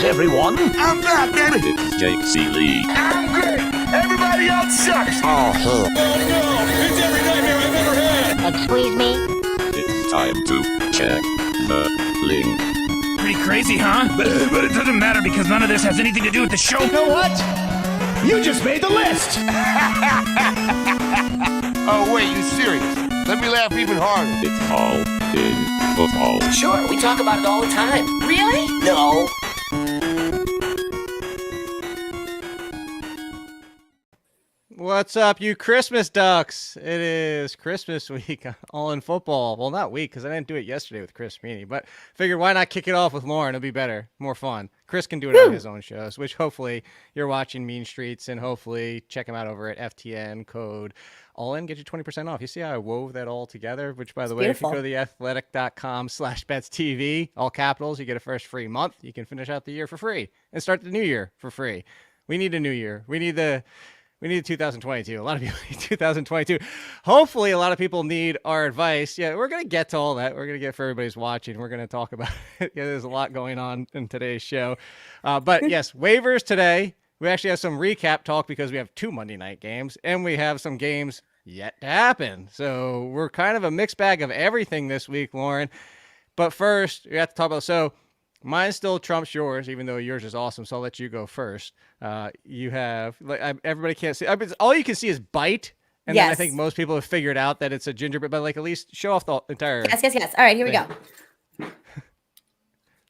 Greetings, everyone. I'm back, baby. It's Jake Ciely. I'm great. Everybody else sucks. Oh, Oh no! It's every nightmare I've ever had! Excuse me? It's time to check the link. Pretty crazy, huh? But it doesn't matter because none of this has anything to do with the show. You know what? You just made the list! Oh, wait, you serious? Let me laugh even harder. It's all in football. Sure, we talk about it all the time. Really? No. What's up, you Christmas ducks? It is Christmas week, all in football. Well, not week, because I didn't do it yesterday with Chris Meany, but figured why not kick it off with Lauren? It'll be better, more fun. Chris can do it on his own shows, which hopefully you're watching Mean Streets, and hopefully check him out over at FTN code all in, get you 20% off. You see how I wove that all together? Which, by the way, beautiful. if you go to theathletic.com/BetsTV, all capitals, you get a first free month. You can finish out the year for free and start the new year for free. We need a new year. We need 2022. A lot of people need 2022. Hopefully, a lot of people need our advice. Yeah, we're going to get to all that. We're going to get for everybody's watching. We're going to talk about it. Yeah, there's a lot going on in today's show. But yes, waivers today. We actually have some recap talk because we have 2 Monday night games and we have some games yet to happen. So we're kind of a mixed bag of everything this week, Lauren. But first, we have to talk about, so mine still trumps yours, even though yours is awesome. So I'll let you go first. You have, everybody can't see. All you can see is bite. And then I think most people have figured out that it's a gingerbread, but at least show off the entire. Yes. All right, here we go.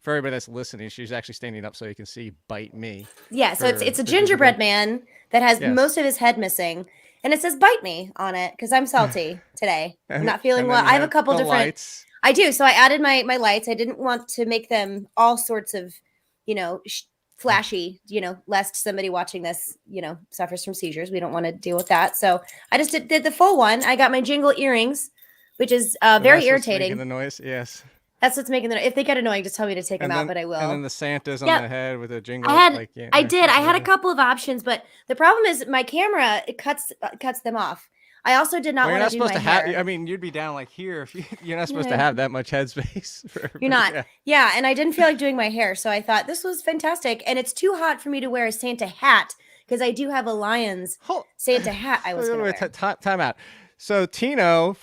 For everybody that's listening, she's actually standing up so you can see bite me. Yeah, so it's a gingerbread man that has most of his head missing. And it says bite me on it because I'm salty today. I'm not feeling well. I have a couple different lights. I do. So I added my lights. I didn't want to make them all sorts of, flashy, lest somebody watching this, suffers from seizures. We don't want to deal with that. So I just did the full one. I got my jingle earrings, which is very irritating. Making the noise, yes. That's what's making the noise. If they get annoying, just tell me to take them out, but I will. And then the Santa's on the head with a jingle. I had a couple of options, but the problem is my camera, it cuts them off. I also did not want to do my hair. I mean, you'd be down like here if you're not supposed to have that much headspace. You're not. Yeah, and I didn't feel like doing my hair, so I thought this was fantastic. And it's too hot for me to wear a Santa hat because I do have a Lions Santa hat I was going to wear. Time out. So Tino,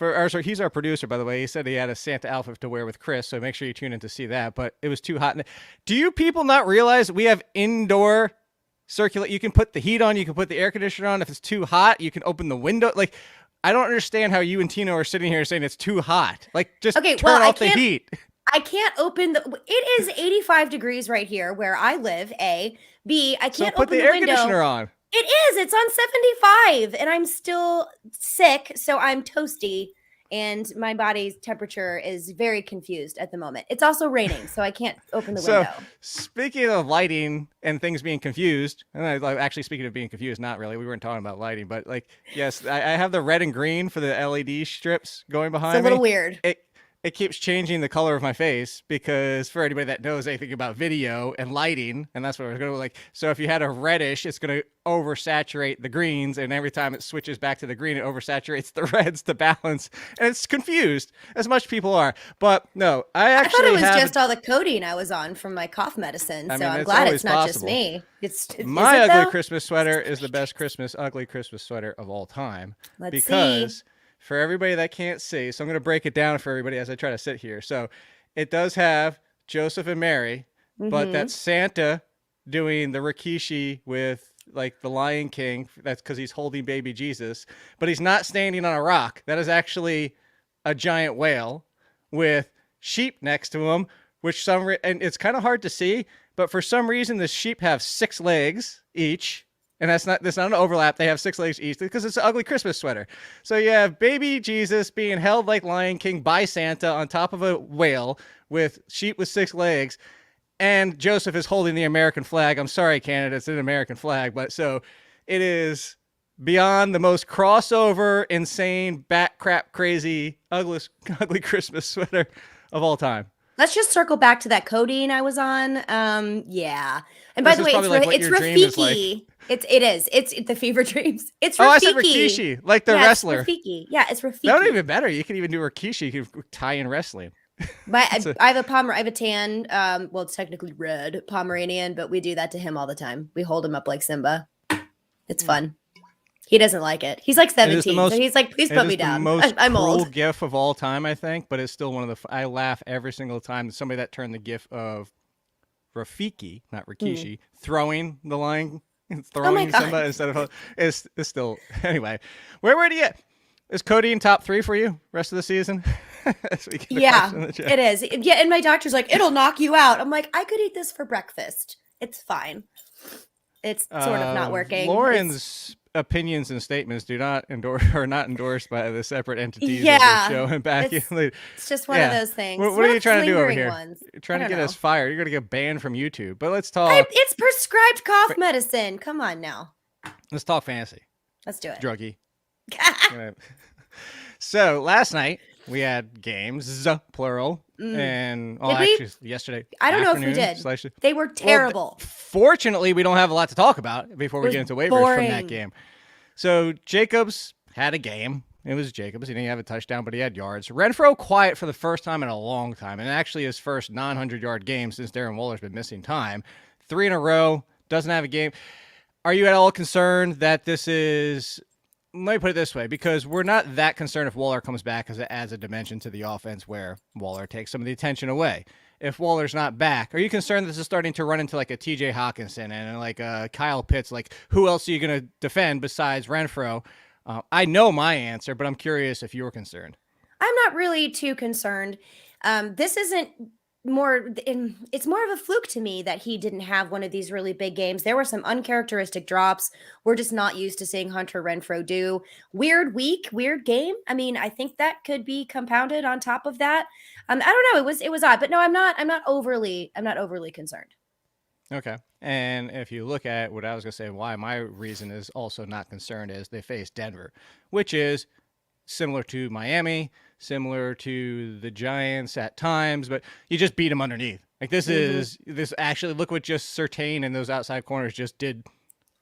he's our producer, by the way. He said he had a Santa outfit to wear with Chris, so make sure you tune in to see that. But it was too hot. Do you people not realize we have indoor circulate? You can put the heat on, you can put the air conditioner on. If it's too hot, you can open the window. Like, I don't understand how you and Tino are sitting here saying it's too hot. Like, just turn off the heat. I can't open it is 85 degrees right here where I live, A. B, I can't open the window. Put the air conditioner on. It is. It's on 75 and I'm still sick. So I'm toasty and my body's temperature is very confused at the moment. It's also raining, so I can't open the window. Speaking of lighting and things being confused, and actually speaking of being confused, not really. We weren't talking about lighting, but yes, I have the red and green for the LED strips going behind me. It's a little weird. It keeps changing the color of my face because for anybody that knows anything about video and lighting, and that's what I was going to like. So if you had a reddish, it's going to oversaturate the greens, and every time it switches back to the green, it oversaturates the reds to balance. And it's confused, as much people are. But no, I thought it was just all the codeine I was on from my cough medicine. So I'm glad it's not just me. My ugly Christmas sweater is the best ugly Christmas sweater of all time. Let's see. For everybody that can't see, so I'm going to break it down for everybody as I try to sit here. So it does have Joseph and Mary, but that's Santa doing the Rikishi with like the Lion King. That's because he's holding baby Jesus, but he's not standing on a rock. That is actually a giant whale with sheep next to him, and it's kind of hard to see, but for some reason the sheep have 6 legs each. And that's not an overlap. They have 6 legs each because it's an ugly Christmas sweater. So you have baby Jesus being held like Lion King by Santa on top of a whale with sheep with 6 legs. And Joseph is holding the American flag. I'm sorry, Canada, it's an American flag. But so it is beyond the most crossover, insane, bat crap, crazy, ugly Christmas sweater of all time. Let's just circle back to that codeine I was on. Yeah. And by the way, it's Rafiki. It is. It's the fever dreams. It's Rafiki. Oh, I said Rikishi, like the wrestler. It's Rafiki. Yeah, it's Rafiki. That would even better. You can even do Rikishi. You can tie in wrestling. I have a tan. Well, it's technically red Pomeranian, but we do that to him all the time. We hold him up like Simba. It's fun. He doesn't like it. He's like 17, so he's like, please put me down. I'm old. GIF of all time, I think, but it's still one of the. I laugh every single time. Somebody that turned the GIF of Rafiki, not Rikishi, throwing the line, throwing Simba instead of. It's still anyway. Where do you get? Is codeine top 3 for you rest of the season? Yeah, it is. Yeah, and my doctor's like, it'll knock you out. I'm like, I could eat this for breakfast. It's fine. It's sort of not working. Lauren's opinions and statements do not endorse or not endorsed by the separate entities of Yeah, the show and back. It's just one of those things. What are you trying to do over here? Ones. You're trying to get us fired. You're going to get banned from YouTube. But let's talk. It's prescribed cough medicine. Come on now. Let's talk fantasy. Let's do it. Druggy. So last night we had games, plural, and actually yesterday. I don't know if we did. They were terrible. Fortunately, we don't have a lot to talk about before we get into waivers from that game. So Jacobs had a game. It was Jacobs. He didn't have a touchdown, but he had yards. Renfro quiet for the first time in a long time, and actually his first 900-yard game since Darren Waller's been missing time. 3 in a row, doesn't have a game. Are you at all concerned that this is... Let me put it this way, because we're not that concerned if Waller comes back because it adds a dimension to the offense where Waller takes some of the attention away. If Waller's not back, are you concerned that this is starting to run into like a TJ Hawkinson and like a Kyle Pitts? Like, who else are you going to defend besides Renfro? I know my answer, but I'm curious if you're concerned. I'm not really too concerned. This isn't it's more of a fluke to me that he didn't have one of these really big games. There were some uncharacteristic drops. We're just not used to seeing Hunter Renfrow do. Weird week, weird game. I mean, I think that could be compounded on top of that. I don't know. It was odd, but no, I'm not overly concerned. Okay. And if you look at what I was going to say, why my reason is also not concerned is they face Denver, which is similar to Miami, similar to the Giants at times, but you just beat them underneath. Like this actually, look what just Surtain and those outside corners just did.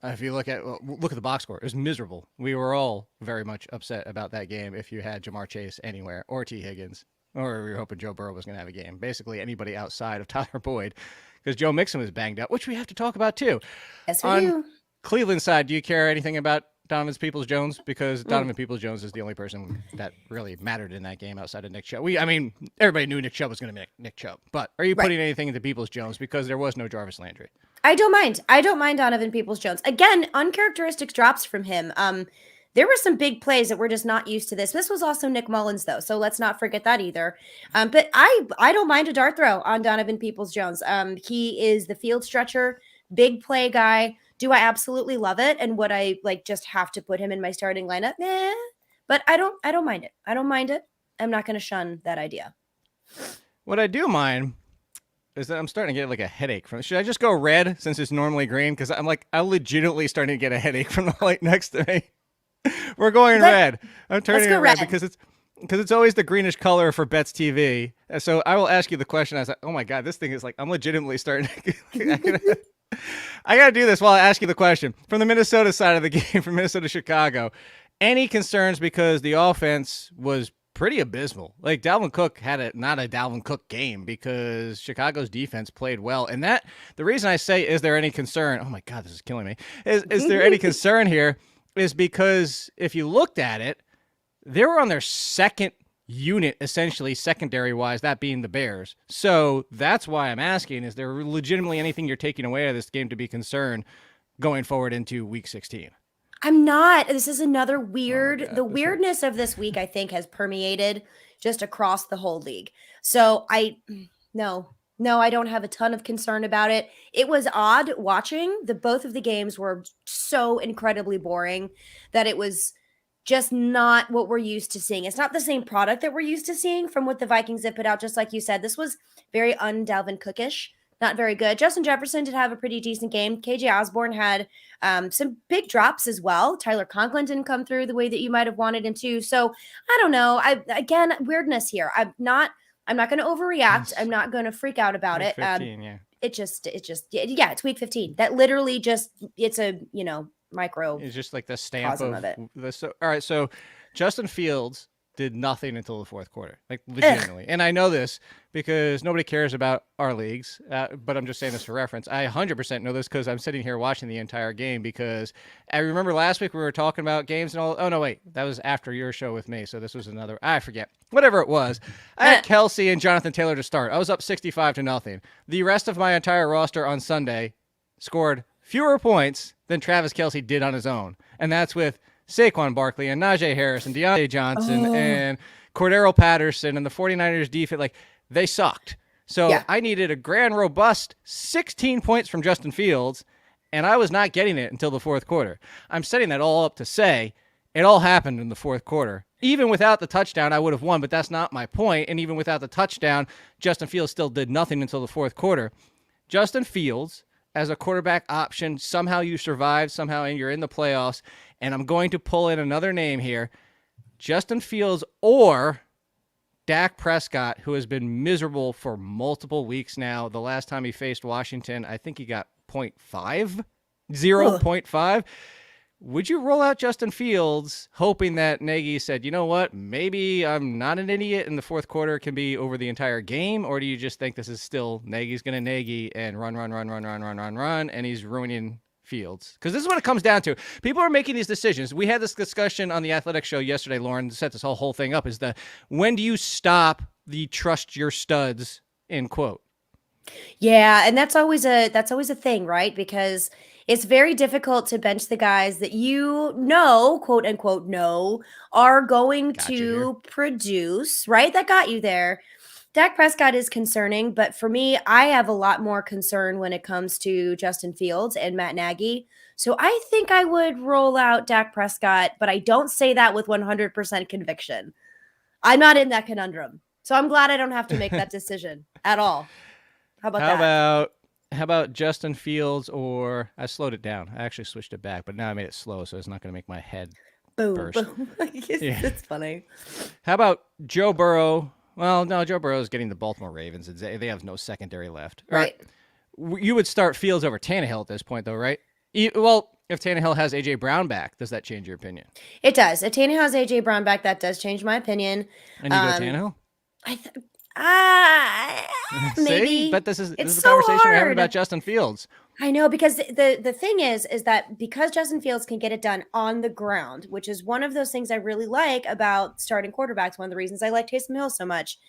If you look at the box score, it was miserable. We were all very much upset about that game if you had Jamar Chase anywhere or T. Higgins, or we were hoping Joe Burrow was going to have a game. Basically anybody outside of Tyler Boyd, because Joe Mixon was banged up, which we have to talk about too. Yes, we do. Cleveland side, do you care anything about Donovan Peoples-Jones? Because Donovan Peoples-Jones is the only person that really mattered in that game outside of Nick Chubb. Everybody knew Nick Chubb was going to be Nick Chubb. But are you putting anything into Peoples-Jones because there was no Jarvis Landry? I don't mind Donovan Peoples-Jones. Again, uncharacteristic drops from him. There were some big plays that we're just not used to this. This was also Nick Mullins, though, so let's not forget that either. But I don't mind a dart throw on Donovan Peoples-Jones. He is the field stretcher, big play guy. Do I absolutely love it? And would I just have to put him in my starting lineup? Nah. But I don't mind it. I don't mind it. I'm not going to shun that idea. What I do mind is that I'm starting to get a headache from it. Should I just go red since it's normally green? Because I'm legitimately starting to get a headache from the light next to me. We're going red. I'm turning it red because it's always the greenish color for BetsTV. So I will ask you the question. I was like, oh my God, this thing is I'm legitimately starting to I got to do this while I ask you the question. From the Minnesota side of the game, from Minnesota-Chicago, any concerns because the offense was pretty abysmal? Dalvin Cook had not a Dalvin Cook game because Chicago's defense played well. And the reason I say, is there any concern? Oh my God, this is killing me. Is there any concern here is because if you looked at it, they were on their second unit, essentially secondary-wise, that being the Bears. So that's why I'm asking, is there legitimately anything you're taking away out of this game to be concerned going forward into Week 16? I'm not. This is another weird, the weirdness of this week, I think, has permeated just across the whole league. So no, I don't have a ton of concern about it. It was odd watching. Both of the games were so incredibly boring that it was just not what we're used to seeing. It's not the same product that we're used to seeing from what the Vikings have put out. Just like you said, this was very un-Dalvin Cookish, not very good. Justin Jefferson did have a pretty decent game. KJ Osborne had some big drops as well. Tyler Conklin didn't come through the way that you might have wanted him to. So I don't know. Again, weirdness here. I'm not going to overreact. I'm not going to freak out about it. 15, yeah. It's week 15. That literally it's a, micro. It's just the stamp of it. All right, so Justin Fields did nothing until the fourth quarter, like legitimately. And I know this because nobody cares about our leagues, but I'm just saying this for reference. I 100% know this because I'm sitting here watching the entire game because I remember last week we were talking about games and all. Oh, no, wait. That was after your show with me, so this was another. I forget. Whatever it was. I had Kelsey and Jonathan Taylor to start. I was up 65-0. The rest of my entire roster on Sunday scored fewer points than Travis Kelsey did on his own, and that's with Saquon Barkley and Najee Harris and Deontay Johnson and Cordero Patterson and the 49ers defense. Like, they sucked. So I needed a grand, robust 16 points from Justin Fields, and I was not getting it until the fourth quarter. I'm setting that all up to say it all happened in the fourth quarter. Even without the touchdown, I would have won, but that's not my point. And even without the touchdown, Justin Fields still did nothing until the fourth quarter. Justin Fields, as a quarterback option, somehow you survive, somehow you're in the playoffs, and I'm going to pull in another name here. Justin Fields or Dak Prescott, who has been miserable for multiple weeks now. The last time he faced Washington, I think he got 0.5. Would you roll out Justin Fields hoping that Nagy said, you know what, maybe I'm not an idiot and the fourth quarter can be over the entire game? Or do you just think this is still Nagy's going to Nagy and run, and he's ruining Fields? Because this is what it comes down to. People are making these decisions. We had this discussion on the Athletic show yesterday, Lauren, set this whole thing up, is when do you stop the trust your studs, end quote? Yeah, and that's always a thing, right? Because it's very difficult to bench the guys that quote unquote, are going to produce, right? That got you there. Dak Prescott is concerning, but for me, I have a lot more concern when it comes to Justin Fields and Matt Nagy. So I think I would roll out Dak Prescott, but I don't say that with 100% conviction. I'm not in that conundrum. So I'm glad I don't have to make that decision at all. How about Justin Fields, or I slowed it down. I actually switched it back, but now I made it slow, so it's not going to make my head burst. Boom. It's funny. How about Joe Burrow? Well, no, Joe Burrow is getting the Baltimore Ravens. They have no secondary left. Right. You would start Fields over Tannehill at this point, though, right? Well, if Tannehill has A.J. Brown back, does that change your opinion? It does. If Tannehill has A.J. Brown back, that does change my opinion. And you go Tannehill? Maybe. See? But this is a so conversation hard. we're having about Justin Fields. I know, because the thing is that because Justin Fields can get it done on the ground, which is one of those things I really like about starting quarterbacks, one of the reasons I like Taysom Hill so much.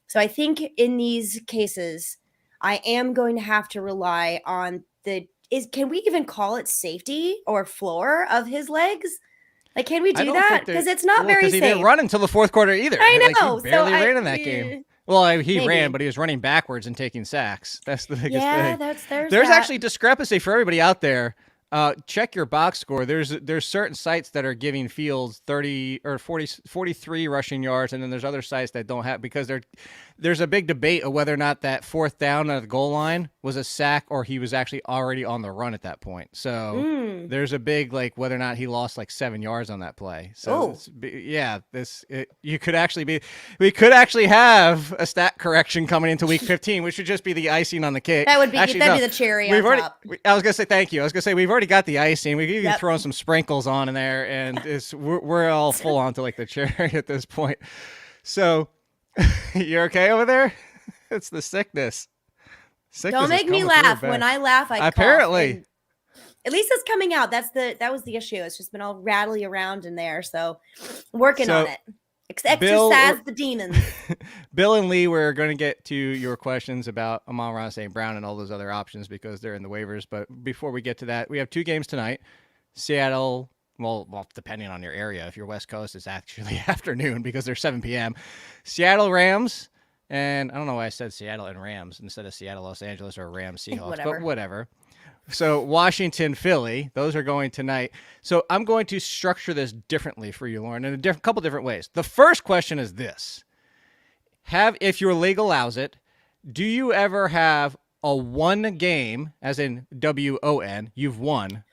So I think in these cases, I am going to have to rely on can we even call it safety or floor of his legs? Like, can we do that? Because it's not very safe. Because he didn't run until the fourth quarter either. I know. He barely ran in that game. Well, he ran, but he was running backwards and taking sacks. That's the biggest thing. There's actually discrepancy for everybody out there. Check your box score. There's certain sites that are giving Fields 30 or 43 rushing yards, and then there's other sites that don't have, because there's a big debate of whether or not that fourth down at the goal line was a sack or he was actually already on the run at that point. So there's a big, whether or not he lost 7 yards on that play. So we could actually have a stat correction coming into week 15, which would just be the icing on the cake. That'd be the cherry on top. I was gonna say thank you. I was gonna say we've already got the icing. We could even throw some sprinkles on in there, and we're all full on to the cherry at this point. So. You okay over there? It's the sickness. Don't make me laugh. When I laugh, I apparently. Cough. At least it's coming out. That was the issue. It's just been all rattly around in there. So working on it. Exercise the demons. Bill and Lee, we're going to get to your questions about Amon-Ra St. Brown and all those other options because they're in the waivers. But before we get to that, we have 2 games tonight. Seattle. Well, depending on your area. If you're West Coast, it's actually afternoon because they're 7 p.m. Seattle Rams, and I don't know why I said Seattle and Rams instead of Seattle, Los Angeles, or Rams, Seahawks, but whatever. So Washington, Philly, those are going tonight. So I'm going to structure this differently for you, Lauren, in a couple different ways. The first question is this. If your league allows it, do you ever have a one game, as in WON, you've won,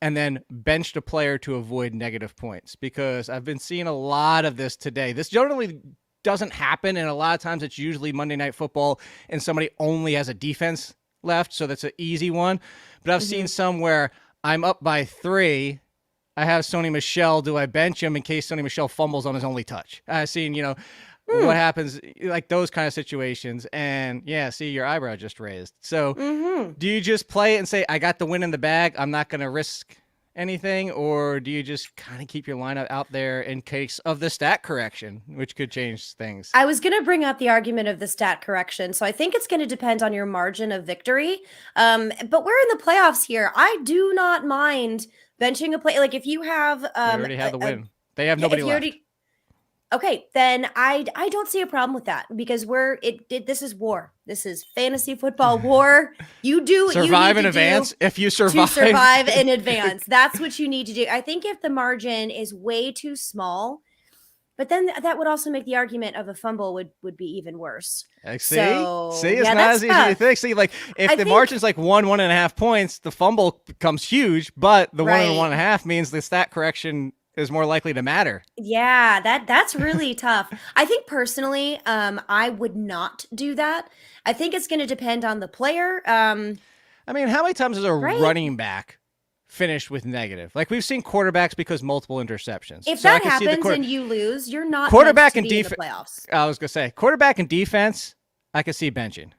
and then benched a player to avoid negative points? Because I've been seeing a lot of this today. This generally doesn't happen, and a lot of times it's usually Monday Night Football and somebody only has a defense left, so that's an easy one. But I've seen some where I'm up by 3, I have Sony Michel. Do I bench him in case Sony Michel fumbles on his only touch? I've seen, what happens, like those kind of situations. And yeah, see, your eyebrow just raised. So do you just play it and say, I got the win in the bag, I'm not going to risk anything? Or do you just kind of keep your lineup out there in case of the stat correction, which could change things? I was going to bring up the argument of the stat correction. So I think it's going to depend on your margin of victory. But we're in the playoffs here. I do not mind benching a play. Like if you have... they already have the win. They have nobody left. Okay, then I don't see a problem with that because this is war. This is fantasy football war. You do survive in advance. If you survive, to survive in advance, that's what you need to do. I think if the margin is way too small, but then that would also make the argument of a fumble would be even worse. See, it's not as easy as you think. See, like if the margin's like 1.5 points, the fumble becomes huge, but the 1.5 means the stat correction is more likely to matter. Yeah, that's really tough. I think personally, I would not do that. I think it's going to depend on the player. I mean, how many times has a running back finished with negative? Like we've seen quarterbacks because multiple interceptions. If that happens and you lose, you're not quarterback and defense. Playoffs. I was gonna say quarterback and defense. I could see benching.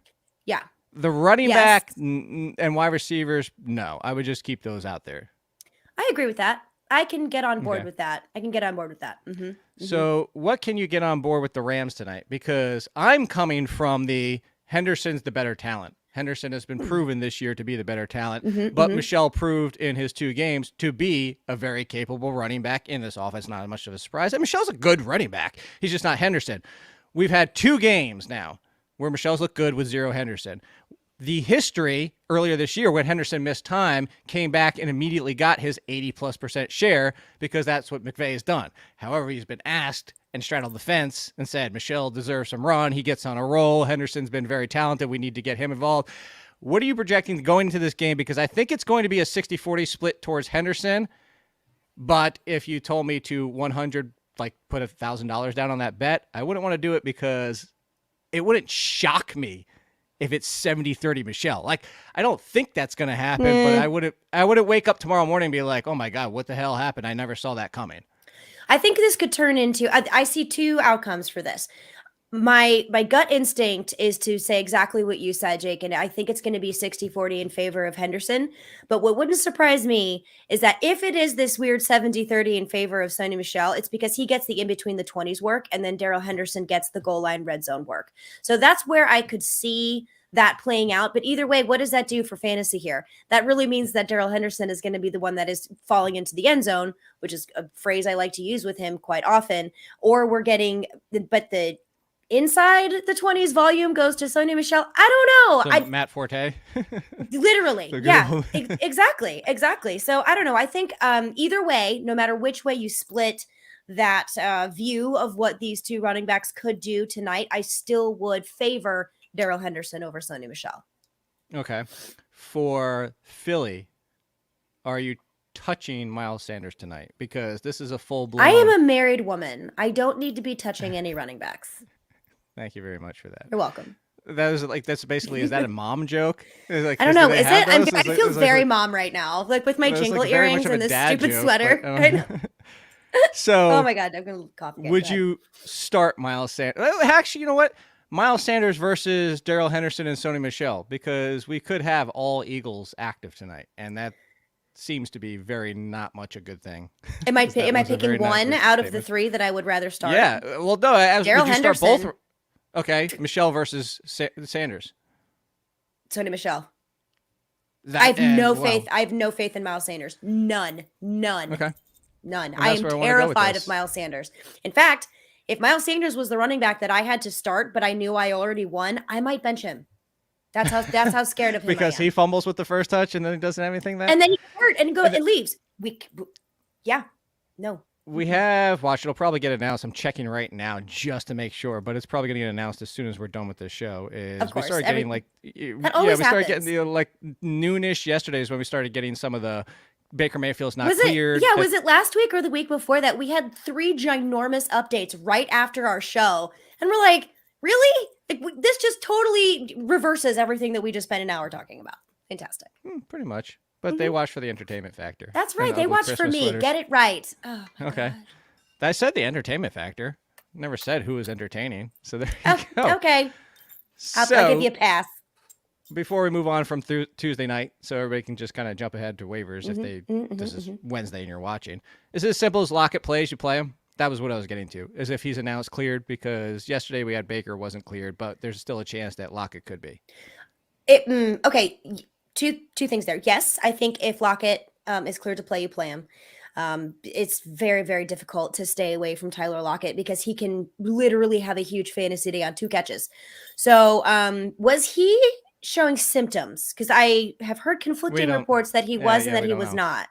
Yeah. The running back and wide receivers, no. I would just keep those out there. I agree with that. I can get on board with that. So what can you get on board with the Rams tonight? Because I'm coming from Henderson's the better talent. Henderson has been proven this year to be the better talent, but Michel proved in his 2 games to be a very capable running back in this offense. Not much of a surprise. And Michel's a good running back. He's just not Henderson. We've had 2 games now where Michel's looked good with 0 Henderson. The history earlier this year when Henderson missed time came back and immediately got his 80+% share because that's what McVay has done. However, he's been asked and straddled the fence and said, Michel deserves some run. He gets on a roll. Henderson's been very talented. We need to get him involved. What are you projecting going into this game? Because I think it's going to be a 60-40 split towards Henderson. But if you told me to 100, like put $1,000 down on that bet, I wouldn't want to do it because it wouldn't shock me if it's 70-30 Michel. Like, I don't think that's going to happen, but I wouldn't wake up tomorrow morning and be like, oh my God, what the hell happened? I never saw that coming. I think this could turn into, I see 2 outcomes for this. My gut instinct is to say exactly what you said, Jake, and I think it's going to be 60-40 in favor of Henderson. But what wouldn't surprise me is that if it is this weird 70-30 in favor of Sony Michel, it's because he gets the in-between the 20s work, and then Darrell Henderson gets the goal line red zone work. So that's where I could see that playing out. But either way, what does that do for fantasy here? That really means that Darrell Henderson is going to be the one that is falling into the end zone, which is a phrase I like to use with him quite often. Or we're getting, but the inside the 20s volume goes to Sony Michel. I don't know. Matt Forte. Literally. Yeah, exactly. So I don't know. I think either way, no matter which way you split that view of what these 2 running backs could do tonight, I still would favor Darrell Henderson over Sony Michel. Okay. For Philly, are you touching Miles Sanders tonight? Because this is a full-blown... I am a married woman. I don't need to be touching any running backs. Thank you very much for that. You're welcome. That's basically, is that a mom joke? Like, I don't know. Is it? I feel very mom right now, like with my jingle earrings and this stupid sweater. I know. So, oh my God, I'm going to cough again. Would you start Miles Sanders? Actually, you know what? Miles Sanders versus Darrell Henderson and Sony Michel, because we could have all Eagles active tonight, and that seems to be very not much a good thing. Am I picking one out of the 3 that I I would start? Yeah. Well, no. Darrell Henderson. Start both? Okay, Michel versus Sanders. Sony Michel. I have no faith. I have no faith in Miles Sanders. None. Okay. None. I am terrified of Miles Sanders. In fact, if Miles Sanders was the running back that I had to start, but I knew I already won, I might bench him. That's how scared of him because I am. He fumbles with the first touch and then he doesn't have anything and then he hurt and leaves. We have it'll probably get announced. I'm checking right now just to make sure, but it's probably going to get announced as soon as we're done with this show. Of course, we started getting started getting the noonish yesterday is when we started getting some of the Baker Mayfield's not cleared. Was it last week or the week before that? We had 3 ginormous updates right after our show. And we're like, really? This just totally reverses everything that we just spent an hour talking about. Fantastic. Pretty much. but they watch for the entertainment factor. That's right. They watch for me. Get it right. Oh, okay. God. I said the entertainment factor. Never said who was entertaining. So there you go. Okay. I'll give you a pass. Before we move on from Tuesday night, so everybody can just kind of jump ahead to waivers this is Wednesday and you're watching. Is it as simple as Lockett plays, you play him? That was what I was getting to, as if he's announced cleared, because yesterday we had Baker wasn't cleared, but there's still a chance that Lockett could be. Okay, two things there. Yes, I think if Lockett is cleared to play, you play him. It's very, very difficult to stay away from Tyler Lockett because he can literally have a huge fantasy day on 2 catches. So was he showing symptoms? Because I have heard conflicting reports that he was and that he was not.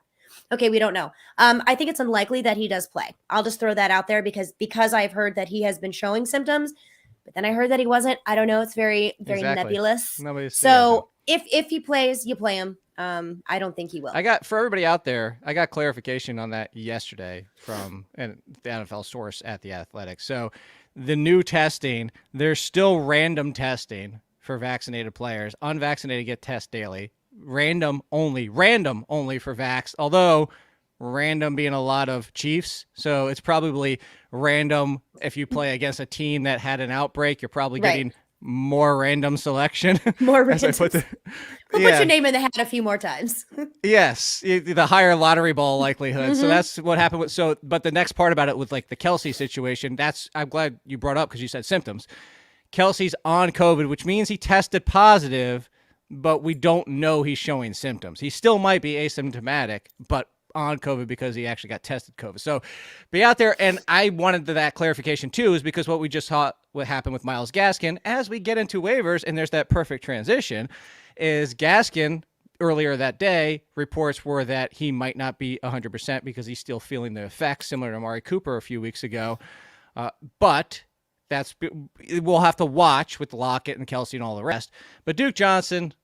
Okay, we don't know. I think it's unlikely that he does play. I'll just throw that out there because I've heard that he has been showing symptoms, but then I heard that he wasn't. I don't know. It's very, very nebulous. So if he plays, you play him. I don't think he will. For everybody out there, I got clarification on that yesterday from the NFL source at The Athletic. So the new testing, there's still random testing for vaccinated players. Unvaccinated get tested daily. Random only for vax, although random being a lot of Chiefs. So it's probably random if you play against a team that had an outbreak, you're probably getting more random selection. More random. We'll put your name in the hat a few more times. Yes, the higher lottery ball likelihood. So that's what happened with. But the next part about it with like the Kelsey situation, I'm glad you brought up because you said symptoms. Kelsey's on COVID, which means he tested positive, but we don't know he's showing symptoms. He still might be asymptomatic, but on COVID because he actually got tested COVID. So be out there. And I wanted that clarification too, is because what we just saw what happened with Myles Gaskin as we get into waivers, and there's that perfect transition, is Gaskin earlier that day, reports were that he might not be 100% because he's still feeling the effects, similar to Amari Cooper a few weeks ago. But we'll have to watch with Lockett and Kelsey and all the rest. But Duke Johnson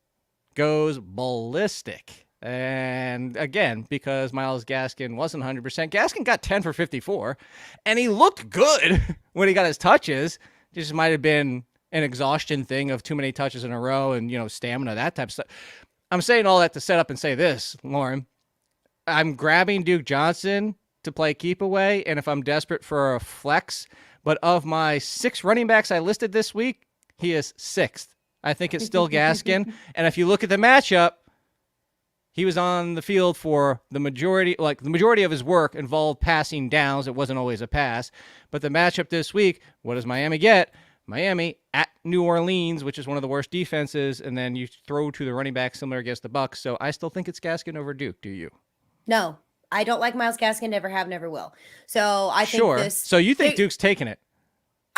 goes ballistic. And again, because Myles Gaskin wasn't 100%, Gaskin got 10 for 54, and he looked good when he got his touches. It just might have been an exhaustion thing of too many touches in a row and, stamina, that type of stuff. I'm saying all that to set up and say this, Lauren. I'm grabbing Duke Johnson to play keep away, and if I'm desperate for a flex, but of my 6 running backs I listed this week, he is 6th. I think it's still Gaskin. And if you look at the matchup, he was on the field for the majority of his work involved passing downs. It wasn't always a pass. But the matchup this week, what does Miami get? Miami at New Orleans, which is one of the worst defenses, and then you throw to the running back similar against the Bucs. So I still think it's Gaskin over Duke. Do you? No, I don't like Myles Gaskin. Never have, never will. So I think So you think Duke's taking it?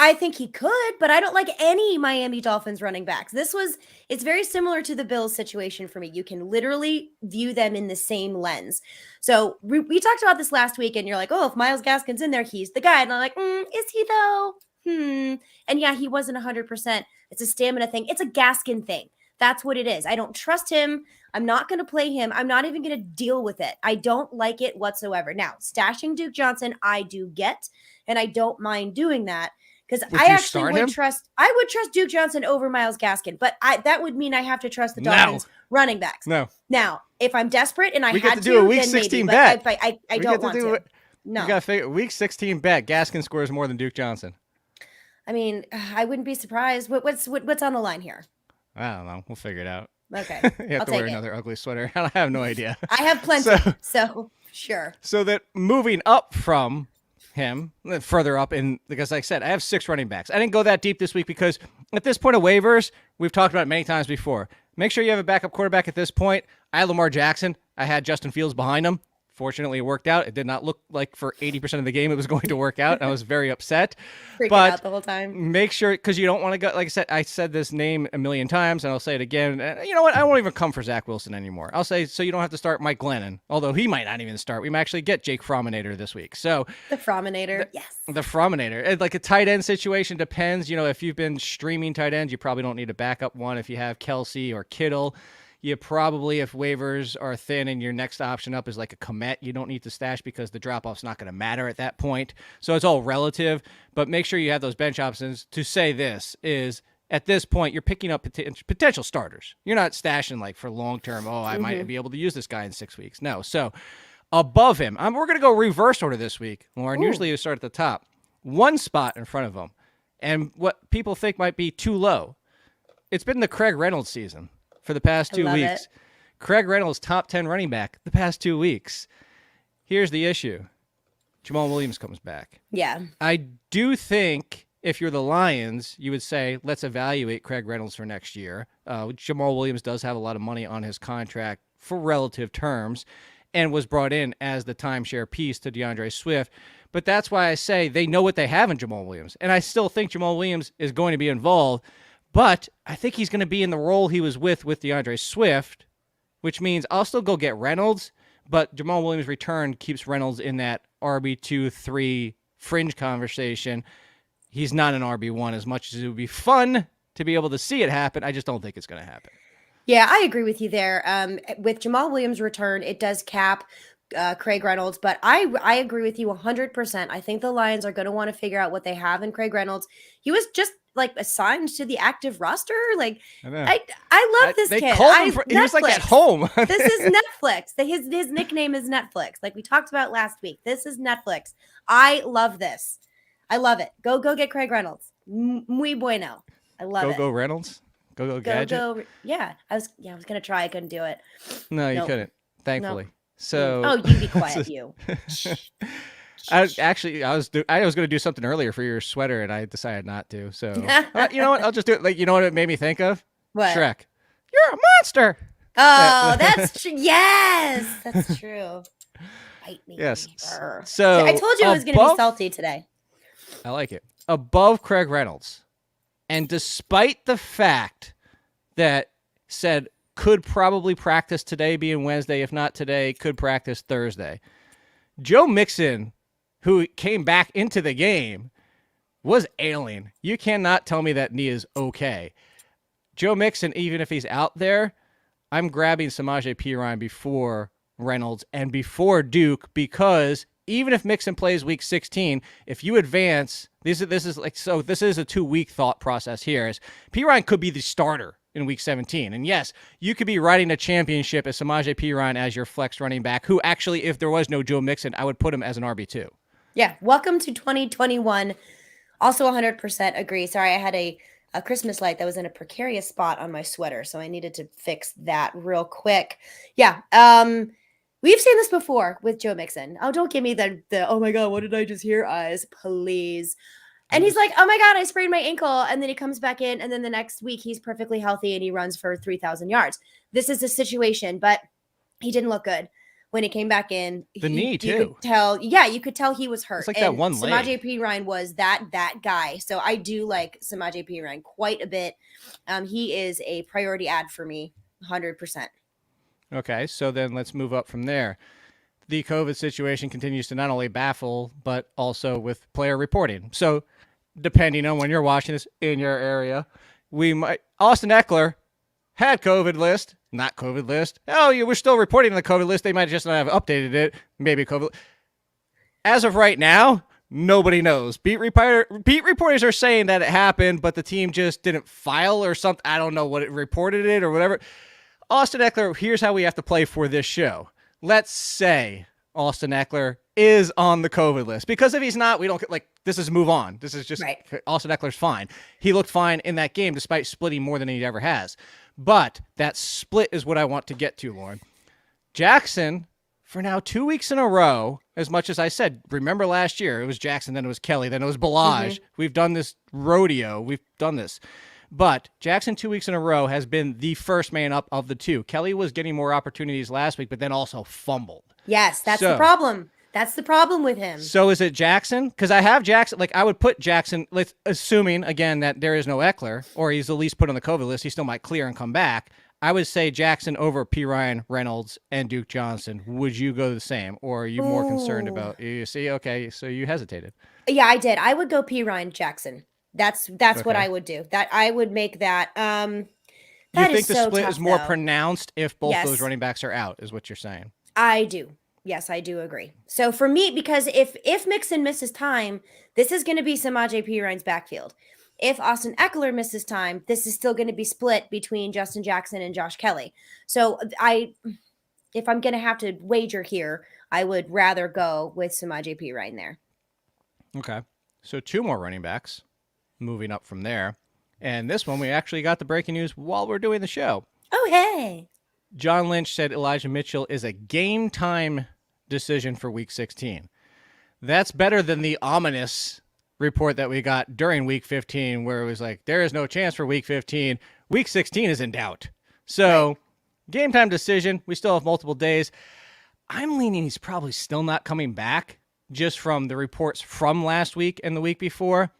I think he could, but I don't like any Miami Dolphins running backs. It's very similar to the Bills situation for me. You can literally view them in the same lens. So we talked about this last week, and you're like, oh, if Myles Gaskin's in there, he's the guy. And I'm like, is he though? And yeah, he wasn't 100%. It's a stamina thing. It's a Gaskin thing. That's what it is. I don't trust him. I'm not going to play him. I'm not even going to deal with it. I don't like it whatsoever. Now, stashing Duke Johnson, I do get, and I don't mind doing that. Because I actually would trust Duke Johnson over Myles Gaskin, but that would mean I have to trust the Dolphins running backs. No. Now, if I'm desperate and I had to do a week 16 bet. But I don't want to. No. You got to figure week 16 bet. Gaskin scores more than Duke Johnson. I mean, I wouldn't be surprised. What's on the line here? I don't know. We'll figure it out. Okay. You have to wear another ugly sweater. I have no idea. I have plenty. So sure. So that moving up from him further up because like I said, I have 6 running backs. I didn't go that deep this week because at this point of waivers, we've talked about it many times before. Make sure you have a backup quarterback at this point. I had Lamar Jackson. I had Justin Fields behind him. Fortunately, it worked out. It did not look like for 80% of the game it was going to work out. I was very upset. Freaking out the whole time. Make sure, because you don't want to go, like I said this name a million times, and I'll say it again. You know what? I won't even come for Zach Wilson anymore. I'll say, so you don't have to start Mike Glennon, although he might not even start. We might actually get Jake Frominator this week. So the Frominator, yes. The Frominator. Like a tight end situation depends. If you've been streaming tight ends, you probably don't need a backup one. If you have Kelsey or Kittle, you probably, if waivers are thin and your next option up is like a Komet, you don't need to stash because the drop-off's not going to matter at that point. So it's all relative, but make sure you have those bench options. To say this is at this point, you're picking up potential starters. You're not stashing like for long term. Oh, I might be able to use this guy in 6 weeks. No. So above him, we're going to go reverse order this week, Lauren. Ooh. Usually you start at the top, one spot in front of him, and what people think might be too low. It's been the Craig Reynolds season for the past 2 weeks. It. Craig Reynolds, top 10 running back the past 2 weeks. Here's the issue. Jamal Williams comes back. Yeah. I do think if you're the Lions, you would say, let's evaluate Craig Reynolds for next year. Jamal Williams does have a lot of money on his contract for relative terms and was brought in as the timeshare piece to DeAndre Swift. But that's why I say they know what they have in Jamal Williams. And I still think Jamal Williams is going to be involved. But I think he's going to be in the role he was with DeAndre Swift, which means I'll still go get Reynolds, but Jamal Williams' return keeps Reynolds in that RB2, 3 fringe conversation. He's not an RB1 as much as it would be fun to be able to see it happen. I just don't think it's going to happen. Yeah, I agree with you there. With Jamal Williams' return, it does cap Craig Reynolds, but I agree with you 100%. I think the Lions are going to want to figure out what they have in Craig Reynolds. He was just like assigned to the active roster. Like I love this kid. He was like at home. This is Netflix. His nickname is Netflix. Like we talked about last week. This is Netflix. I love this. I love it. Go get Craig Reynolds. Muy bueno. I love it. Go Reynolds. Go Gadget. Yeah. I was gonna try. I couldn't do it. No, you couldn't. Thankfully. No. So. You be quiet, you. I was going to do something earlier for your sweater, and I decided not to. So you know what? I'll just do it. Like, you know what it made me think of? What? Shrek. You're a monster. Oh, that's true. Yes, that's true. Bite me. Yes. Brr. So I told you it was going to be salty today. I like it. Above Craig Reynolds, and despite the fact that said could probably practice today, being Wednesday, if not today, could practice Thursday. Joe Mixon, who came back into the game, was ailing. You cannot tell me that knee is okay. Joe Mixon, even if he's out there, I'm grabbing Samaje Perine before Reynolds and before Duke, because even if Mixon plays week 16, if you advance, this is a 2-week thought process here. Is Perine could be the starter in week 17. And yes, you could be riding a championship as Samaje Perine as your flex running back, who actually, if there was no Joe Mixon, I would put him as an RB2. Yeah. Welcome to 2021. Also 100% agree. Sorry, I had a Christmas light that was in a precarious spot on my sweater, so I needed to fix that real quick. Yeah. We've seen this before with Joe Mixon. Oh, don't give me the oh my God, what did I just hear eyes, please. And he's like, oh my God, I sprained my ankle. And then he comes back in. And then the next week he's perfectly healthy and he runs for 3,000 yards. This is the situation, but he didn't look good when he came back in. The knee too. You could tell he was hurt. It's like that one leg. Samaje Perine was that guy. So I do like Samaje Perine quite a bit. He is a priority ad for me, 100%. Okay, so then let's move up from there. The COVID situation continues to not only baffle, but also with player reporting. So depending on when you're watching this in your area, Austin Eckler had COVID list, not COVID list. Oh, we're still reporting on the COVID list. They might just not have updated it. Maybe COVID. As of right now, nobody knows. Beat reporters are saying that it happened, but the team just didn't file or something. I don't know what it reported it or whatever. Austin Eckler, here's how we have to play for this show. Let's say Austin Eckler is on the COVID list, because if he's not, we don't this is move on. This is just right. Austin Eckler's fine. He looked fine in that game despite splitting more than he ever has. But that split is what I want to get to, Lauren. Jackson, for now 2 weeks in a row, as much as I said, remember last year, it was Jackson, then it was Kelly, then it was Balaj. Mm-hmm. We've done this rodeo. We've done this. But Jackson 2 weeks in a row has been the first man up of the two. Kelly was getting more opportunities last week, but then also fumbled. Yes, that's the problem. That's the problem with him. So is it Jackson? Because I have Jackson. I would put Jackson, assuming, again, that there is no Eckler, or he's at least put on the COVID list. He still might clear and come back. I would say Jackson over Perine, Reynolds, and Duke Johnson. Would you go the same? Or are you more concerned about, you see, okay, so you hesitated. Yeah, I did. I would go Perine, Jackson. That's okay. What I would do. That I would make that. You think the split is more pronounced if both those running backs are out, is what you're saying? I do. Yes, I do agree. So for me, because if Mixon misses time, this is going to be Samaje Perine's backfield. if Austin Eckler misses time, this is still going to be split between Justin Jackson and Josh Kelly. So if I'm going to have to wager here, I would rather go with Samaje Perine there. Okay. So 2 more running backs moving up from there. And this one, we actually got the breaking news while we're doing the show. Oh, hey. John Lynch said Elijah Mitchell is a game time decision for week 16. That's better than the ominous report that we got during week 15, where it was like, there is no chance for week 15. Week 16 is in doubt. So game time decision. We still have multiple days. I'm leaning he's probably still not coming back just from the reports from last week and the week before.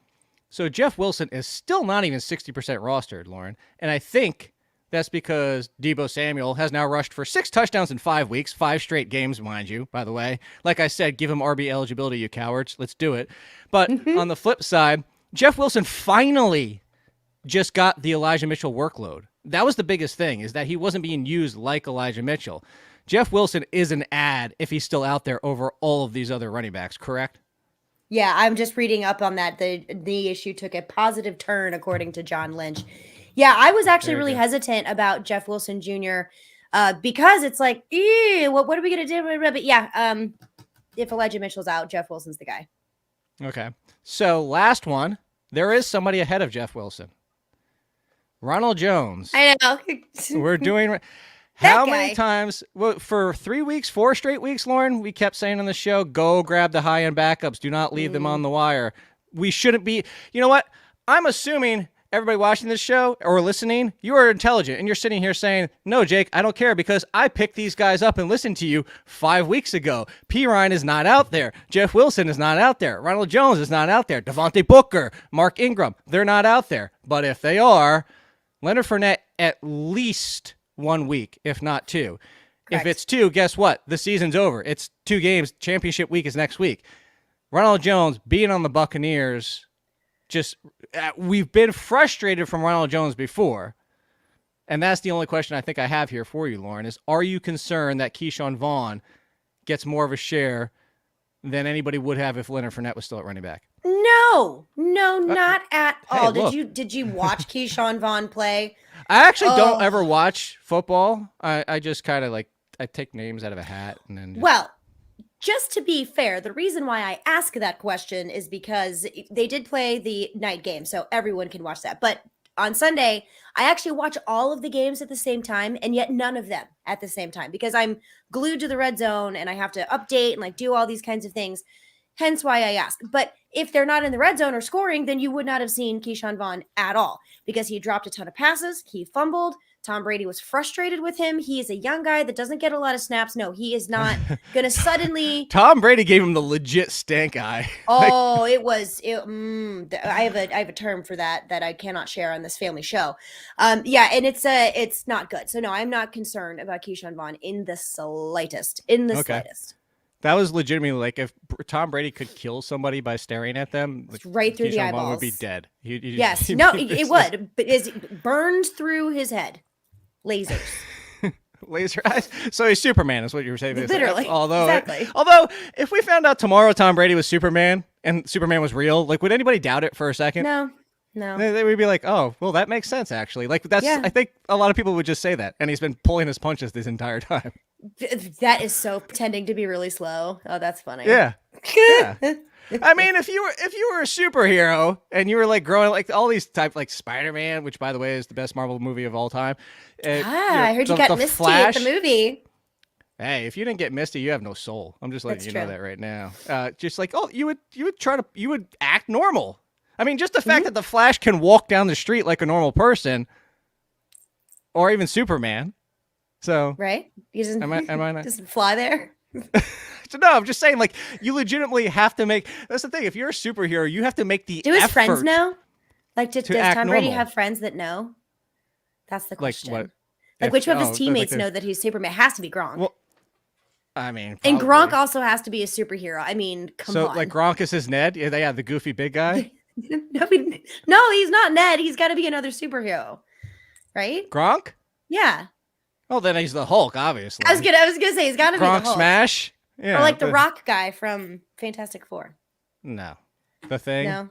So Jeff Wilson is still not even 60% rostered, Lauren. And I think that's because Deebo Samuel has now rushed for 6 touchdowns in 5 weeks, 5 straight games, mind you, by the way. Like I said, give him RB eligibility, you cowards. Let's do it. But on the flip side, Jeff Wilson finally just got the Elijah Mitchell workload. That was the biggest thing, is that he wasn't being used like Elijah Mitchell. Jeff Wilson is an ad if he's still out there over all of these other running backs, correct? Yeah, I'm just reading up on that. The issue took a positive turn, according to John Lynch. Yeah, I was actually really hesitant about Jeff Wilson Jr. Because it's like, what are we going to do? But yeah, if Elijah Mitchell's out, Jeff Wilson's the guy. Okay. So last one, there is somebody ahead of Jeff Wilson. Ronald Jones. I know. We're doing... How many times, well, for 3 weeks, 4 straight weeks, Lauren, we kept saying on the show, go grab the high-end backups. Do not leave them on the wire. We shouldn't be... You know what? I'm assuming everybody watching this show or listening, you are intelligent, and you're sitting here saying, no, Jake, I don't care because I picked these guys up and listened to you 5 weeks ago. Perine is not out there. Jeff Wilson is not out there. Ronald Jones is not out there. Devontae Booker, Mark Ingram, they're not out there. But if they are, Leonard Fournette at least 1 week, if not 2. Correct. If it's 2, guess what? The season's over. It's 2 games. Championship week is next week. Ronald Jones being on the Buccaneers, we've been frustrated from Ronald Jones before. And that's the only question I think I have here for you, Lauren, is are you concerned that Keyshawn Vaughn gets more of a share than anybody would have if Leonard Fournette was still at running back? No, not at all. Hey, Did you watch Keyshawn Vaughn play? I actually don't ever watch football. I just kind of I take names out of a hat and then. Well, just to be fair, the reason why I ask that question is because they did play the night game, so everyone can watch that. But on Sunday, I actually watch all of the games at the same time, and yet none of them at the same time because I'm glued to the red zone and I have to update and do all these kinds of things. Hence why I ask. But if they're not in the red zone or scoring, then you would not have seen Keyshawn Vaughn at all because he dropped a ton of passes. He fumbled. Tom Brady was frustrated with him. He is a young guy that doesn't get a lot of snaps. No, he is not going to suddenly. Tom Brady gave him the legit stank eye. Oh, I have a term for that I cannot share on this family show. Yeah, and it's not good. So no, I'm not concerned about Keyshawn Vaughn in the slightest. Slightest. That was legitimately if Tom Brady could kill somebody by staring at them, right through the eyeballs, would be dead. Yes, it would, but it burned through his head. Lasers. Laser eyes. So he's Superman, is what you were saying. Literally. Although if we found out tomorrow Tom Brady was Superman and Superman was real, would anybody doubt it for a second? No. They would be like, oh, well, that makes sense, actually. I think a lot of people would just say that. And he's been pulling his punches this entire time. That is so pretending to be really slow. Oh, that's funny. Yeah. I mean, if you were a superhero and you were growing all these type Spider-Man, which by the way is the best Marvel movie of all time. I heard you got Misty Flash, at the movie. Hey, if you didn't get Misty, you have no soul. I'm just letting know that right now. You would act normal. I mean, just the fact that the Flash can walk down the street like a normal person, or even Superman. So right, he doesn't. Am I not? Doesn't fly there. So no, I'm just saying, you legitimately have to make. That's the thing. If you're a superhero, you have to make the. Do his effort friends know? Does Tom Brady normal. have friends that know? That's the question. What? Which of his teammates know that he's Superman? It has to be Gronk. Well, I mean, probably. And Gronk also has to be a superhero. I mean, come on. So Gronk is his Ned? Yeah, the goofy big guy. No, he's not Ned. He's got to be another superhero, right? Gronk? Yeah. Well, then he's the Hulk, obviously. I was gonna say he's got to be the Hulk. Gronk Smash. Yeah. Or the Rock guy from Fantastic Four. No. The Thing. No.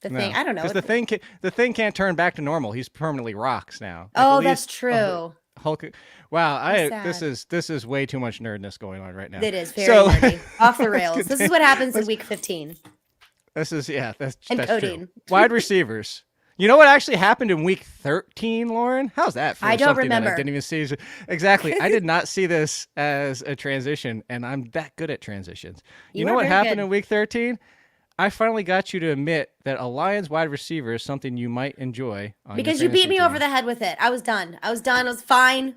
The thing, I don't know. Because the thing can't turn back to normal. He's permanently rocks now. Oh, that's true. Hulk. Wow, That's this is way too much nerdness going on right now. It is very nerdy. Off the rails. This is what happens in week 15. That's And that's coding. true. Wide receivers. You know what actually happened in week 13, Lauren? How's that for I don't something remember. that I didn't even see? Exactly. I did not see this as a transition, and I'm that good at transitions. You know what happened in week 13? I finally got you to admit that a Lions wide receiver is something you might enjoy. Because you beat me over the head with it. I was done. I was fine.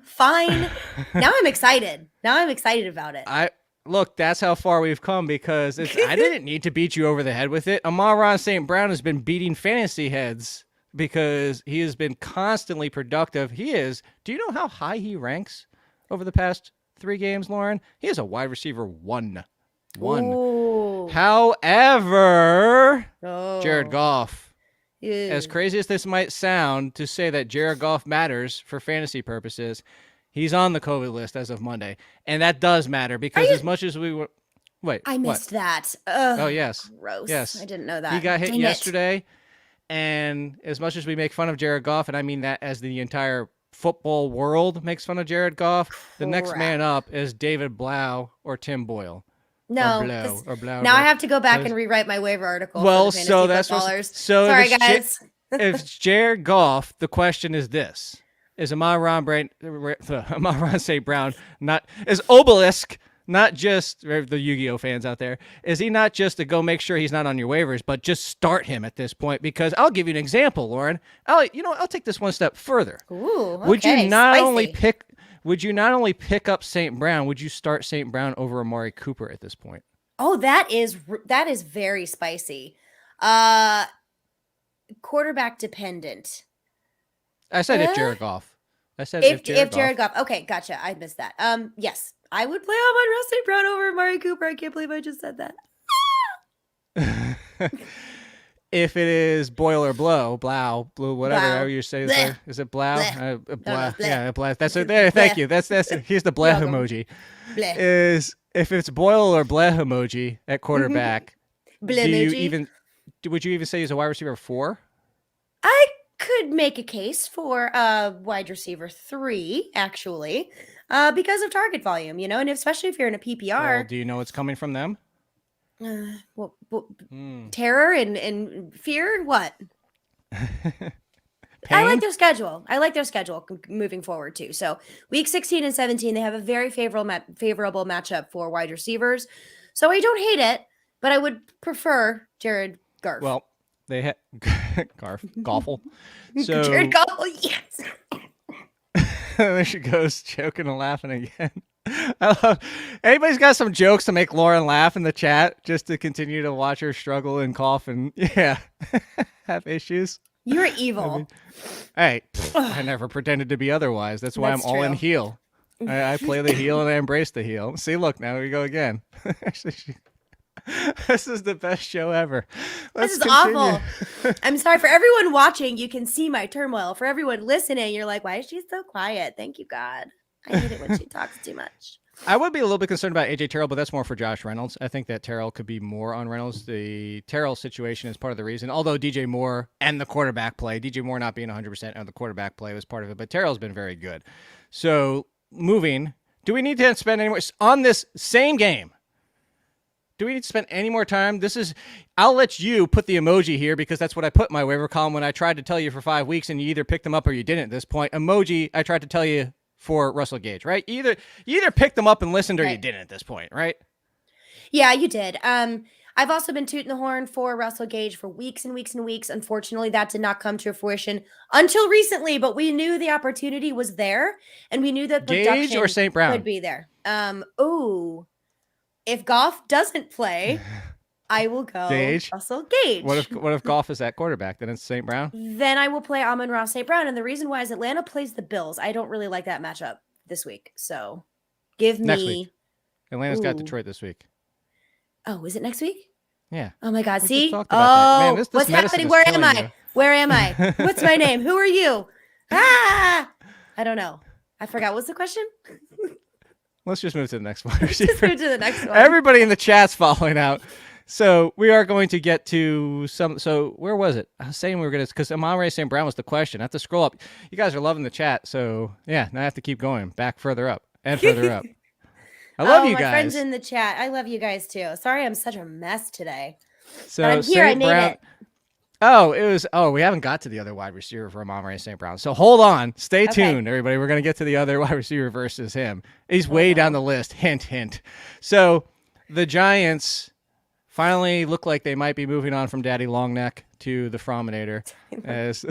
Now I'm excited. About it. Look, that's how far we've come because I didn't need to beat you over the head with it. Amon-Ra St. Brown has been beating fantasy heads because he has been constantly productive. He is. Do you know how high he ranks over the past 3 games, Lauren? He is a wide receiver 1. Ooh. However, Jared Goff, Ew. as crazy as this might sound to say that Jared Goff matters for fantasy purposes, he's on the COVID list as of Monday. And that does matter because as much as we were... Wait, I missed that. Oh, yes. Gross. Yes. I didn't know that. He got hit Dang it. yesterday. And as much as we make fun of Jared Goff, and I mean that as the entire football world makes fun of Jared Goff, the next man up is David Blau or Tim Boyle. No, or Blau. now I have to go back and rewrite my waiver article. Well, for the so fantasy that's footballers. sorry, guys. If it's Jared Goff, the question is this: is Amon-Ra St. Brown is Obelisk not just the Yu-Gi-Oh fans out there? Is he not just to go make sure he's not on your waivers, but just start him at this point? Because I'll give you an example, Lauren. I'll take this one step further. Ooh, okay. Would you not Spicy. only pick up St. Brown? Would you start St. Brown over Amari Cooper at this point? Oh, that is very spicy. Quarterback dependent. I said if Jared Goff. I said if Jared Jared Goff. Okay, gotcha. I missed that. Yes, I would play Amon-Ra St. Brown over Amari Cooper. I can't believe I just said that. If it is Boyle or Blau, whatever you say, is it Blau? Blah. Yeah, Blau. That's it. There. Thank you. That's here's the Blah emoji. Bleh. Is if it's Boyle or Blah emoji at quarterback, Bleh would you even say he's a wide receiver 4? I could make a case for wide receiver 3, actually, because of target volume, and especially if you're in a PPR. Well, do you know what's coming from them? Terror and fear. What? I like their schedule. Moving forward too. So week 16 and 17, they have a very favorable matchup for wide receivers. So I don't hate it, but I would prefer Jared Goff. Well, they had Goffle. So Jared Goff, yes. there she goes, joking and laughing again. I love anybody's got some jokes to make Lauren laugh in the chat just to continue to watch her struggle and cough and have issues. You're evil. I never pretended to be otherwise. That's why I'm all in heel. I play the heel and I embrace the heel. See, look, now we go again. Actually, this is the best show ever. This is awful. I'm sorry for everyone watching. You can see my turmoil. For everyone listening, you're like, why is she so quiet? Thank you, God. I hate it when she talks too much. I would be a little bit concerned about AJ Terrell, but that's more for Josh Reynolds. I think that Terrell could be more on Reynolds. The Terrell situation is part of the reason. Although DJ Moore and the quarterback play, DJ Moore not being 100% on the quarterback play was part of it, but Terrell's been very good. So moving, do we need to spend any more on this same game? Do we need to spend any more time? I'll let you put the emoji here because that's what I put in my waiver column when I tried to tell you for 5 weeks and you either picked them up or you didn't at this point. Emoji, I tried to tell you for Russell Gage, right? You either picked them up and listened or you didn't at this point, right? Yeah, you did. I've also been tooting the horn for Russell Gage for weeks and weeks and weeks. Unfortunately, that did not come to fruition until recently, but we knew the opportunity was there and we knew that Gage or St. Brown could be there. If Goff doesn't play, I will go Russell Gage. What if Goff is that quarterback? Then it's St. Brown? Then I will play Amon-Ra St. Brown. And the reason why is Atlanta plays the Bills. I don't really like that matchup this week. So give me... Next week. Atlanta's got Detroit this week. Oh, is it next week? Yeah. Oh my God. We See? Man, this what's happening? Where am I? You. Where am I? What's my name? Who are you? I don't know. I forgot. What's the question? Let's just move to the next one. Just move to the next one. Everybody in the chat's falling out. So we are going to get to some. So where was it? I was saying we were going to, because Amon-Ra St. Brown was the question. I have to scroll up. You guys are loving the chat. So yeah, now I have to keep going back further up and further up. I love you my guys. friends in the chat. I love you guys too. Sorry, I'm such a mess today. So but I'm here. I made it. We haven't got to the other wide receiver for Amon-Ra St. Brown. So hold on. Stay tuned, everybody. We're going to get to the other wide receiver versus him. He's way down the list. Hint, hint. So the Giants finally look like they might be moving on from Daddy Longneck to the Frominator. As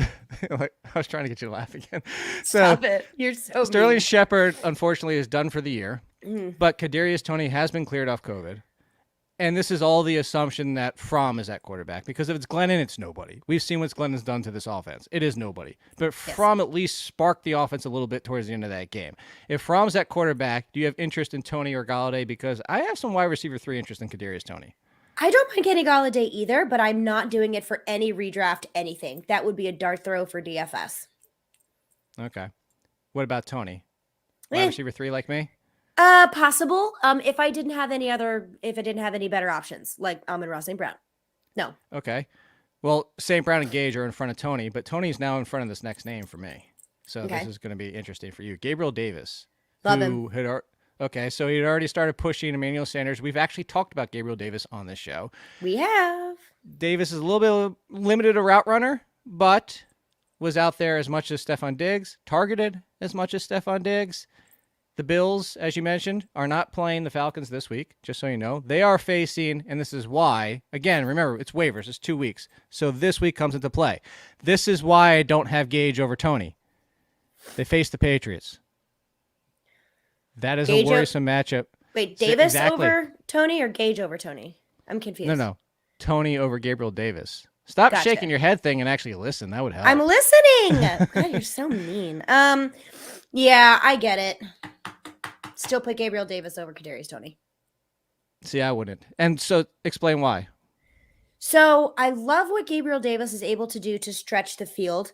I was trying to get you to laugh again. Stop it. You're so Sterling mean. Shepard, unfortunately, is done for the year. But Kadarius Toney has been cleared off COVID. And this is all the assumption that Fromm is at quarterback. Because if it's Glennon, it's nobody. We've seen what Glennon's done to this offense. It is nobody. But Fromm at least sparked the offense a little bit towards the end of that game. If Fromm's at quarterback, do you have interest in Toney or Galladay? Because I have some wide receiver 3 interest in Kadarius Toney. I don't mind getting Galladay either, but I'm not doing it for any redraft anything. That would be a dart throw for DFS. Okay. What about Toney? Wide receiver 3 like me? Possible. If I didn't have any better options, like Amon-Ra St. Brown. No. Okay. Well, St. Brown and Gage are in front of Toney, but Toney's now in front of this next name for me. So this is going to be interesting for you. Gabriel Davis. Love him. Okay, so he had already started pushing Emmanuel Sanders. We've actually talked about Gabriel Davis on this show. We have. Davis is a little bit limited a route runner, but was out there as much as Stephon Diggs, targeted as much as Stephon Diggs. The Bills, as you mentioned, are not playing the Falcons this week, just so you know. They are facing, and this is why, again, remember, it's waivers. It's 2 weeks. So this week comes into play. This is why I don't have Gage over Toney. They face the Patriots. That is a worrisome matchup. Wait, Davis over Toney or Gage over Toney? I'm confused. No. Toney over Gabriel Davis. Stop shaking your head thing and actually listen. That would help. I'm listening. God, you're so mean. Yeah, I get it. Still put Gabriel Davis over Kadarius Toney. See, I wouldn't. And so explain why. So I love what Gabriel Davis is able to do to stretch the field.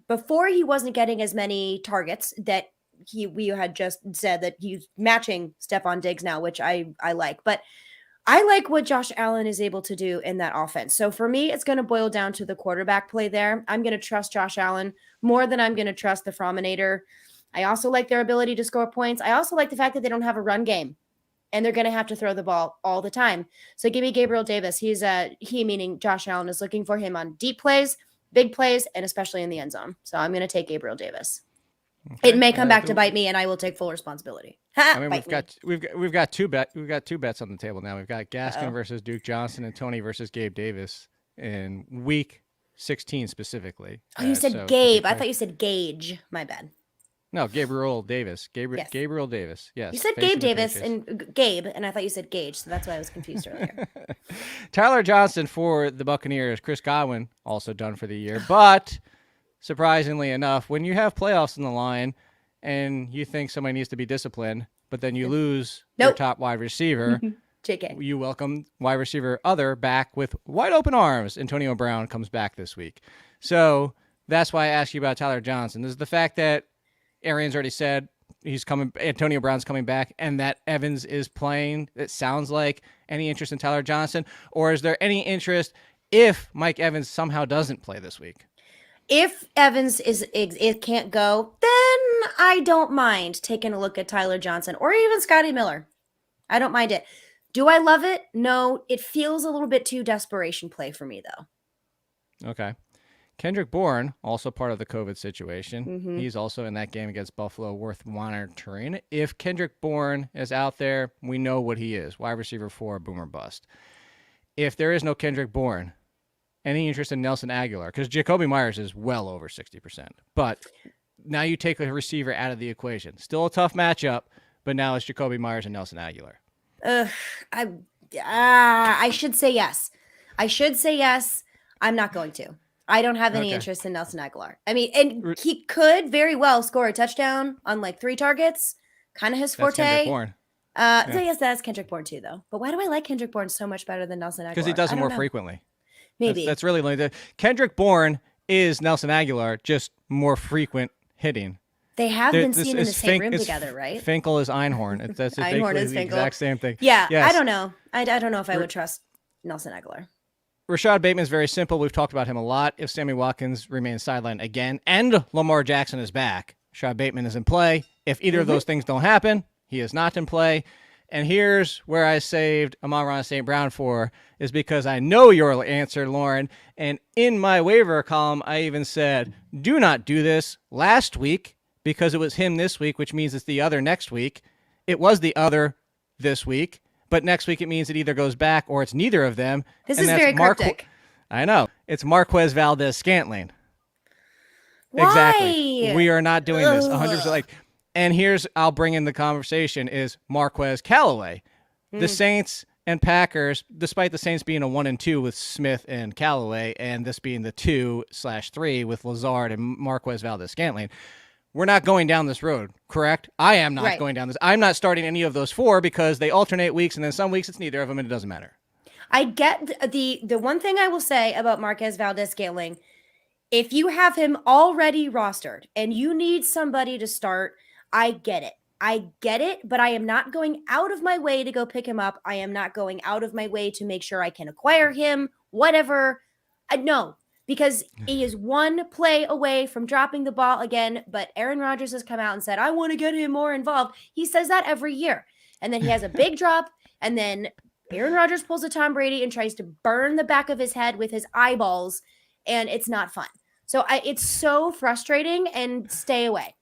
Before he wasn't getting as many targets that we had just said that he's matching Stephon Diggs now, which I like. But I like what Josh Allen is able to do in that offense. So for me, it's going to boil down to the quarterback play there. I'm going to trust Josh Allen more than I'm going to trust the Frominator. I also like their ability to score points. I also like the fact that they don't have a run game and they're going to have to throw the ball all the time. So give me Gabriel Davis. He meaning Josh Allen is looking for him on deep plays, big plays, and especially in the end zone. So I'm going to take Gabriel Davis. Okay. It may come back to bite me, and I will take full responsibility. I mean, we've got two bets on the table now. We've got Gaskin versus Duke Johnson and Toney versus Gabe Davis in week 16 specifically. Oh, you said Gabe. I thought you said Gage. My bad. No, Gabriel Davis. Gabriel Davis. Yes. You said Gabe Davis and Gabe, and I thought you said Gage, so that's why I was confused earlier. Tyler Johnson for the Buccaneers. Chris Godwin also done for the year, but surprisingly enough, when you have playoffs in the line and you think somebody needs to be disciplined, but then you lose your top wide receiver, JK. You welcome wide receiver other back with wide open arms. Antonio Brown comes back this week. So that's why I asked you about Tyler Johnson. This is the fact that Arians already said he's coming. Antonio Brown's coming back, and that Evans is playing. It sounds like any interest in Tyler Johnson, or is there any interest if Mike Evans somehow doesn't play this week? If Evans it can't go, then I don't mind taking a look at Tyler Johnson or even Scotty Miller. I don't mind it. Do I love it? No, it feels a little bit too desperation play for me, though. Okay. Kendrick Bourne, also part of the COVID situation. Mm-hmm. He's also in that game against Buffalo, worth monitoring. If Kendrick Bourne is out there, we know what he is. Wide receiver 4, boomer bust. If there is no Kendrick Bourne, any interest in Nelson Aguilar? Because Jacoby Myers is well over 60%. But now you take a receiver out of the equation. Still a tough matchup, but now it's Jacoby Myers and Nelson Aguilar. I should say yes. I'm not going to. I don't have any interest in Nelson Aguilar. I mean, and he could very well score a touchdown on like 3 targets. Kind of his forte. That's Kendrick Bourne. So yes, that's Kendrick Bourne too, though. But why do I like Kendrick Bourne so much better than Nelson Aguilar? Because he does it more frequently. Maybe. That's really like Kendrick Bourne is Nelson Aguilar, just more frequent hitting. They have been seen in the same room together, right? Finkel is Einhorn. That's Einhorn is the Finkel. exact same thing. Yeah, yes. I don't know. I don't know if I would trust Nelson Aguilar. Rashad Bateman is very simple. We've talked about him a lot. If Sammy Watkins remains sidelined again and Lamar Jackson is back, Rashad Bateman is in play. If either of those things don't happen, he is not in play. And here's where I saved Amon-Ra St. Brown for, is because I know your answer, Lauren. And in my waiver column, I even said, do not do this last week because it was him this week, which means it's the other next week. It was the other this week. But next week, it means it either goes back or it's neither of them. This is very cryptic. I know. It's Marquez Valdez-Scantling. Why? Exactly. We are not doing this 100%. And I'll bring in the conversation, is Marquez Callaway. The Saints and Packers, despite the Saints being a 1-2 with Smith and Callaway, and this being the 2/3 with Lazard and Marquez Valdez-Scantling, we're not going down this road, correct? I am not going down this. I'm not starting any of those four because they alternate weeks, and then some weeks it's neither of them, and it doesn't matter. I get the one thing I will say about Marquez Valdez-Scantling, if you have him already rostered and you need somebody to start, I get it, but I am not going out of my way to go pick him up. I am not going out of my way to make sure I can acquire him, whatever. No, because he is one play away from dropping the ball again, but Aaron Rodgers has come out and said, I want to get him more involved. He says that every year. And then he has a big drop, and then Aaron Rodgers pulls a Tom Brady and tries to burn the back of his head with his eyeballs, and it's not fun. So it's so frustrating, and stay away.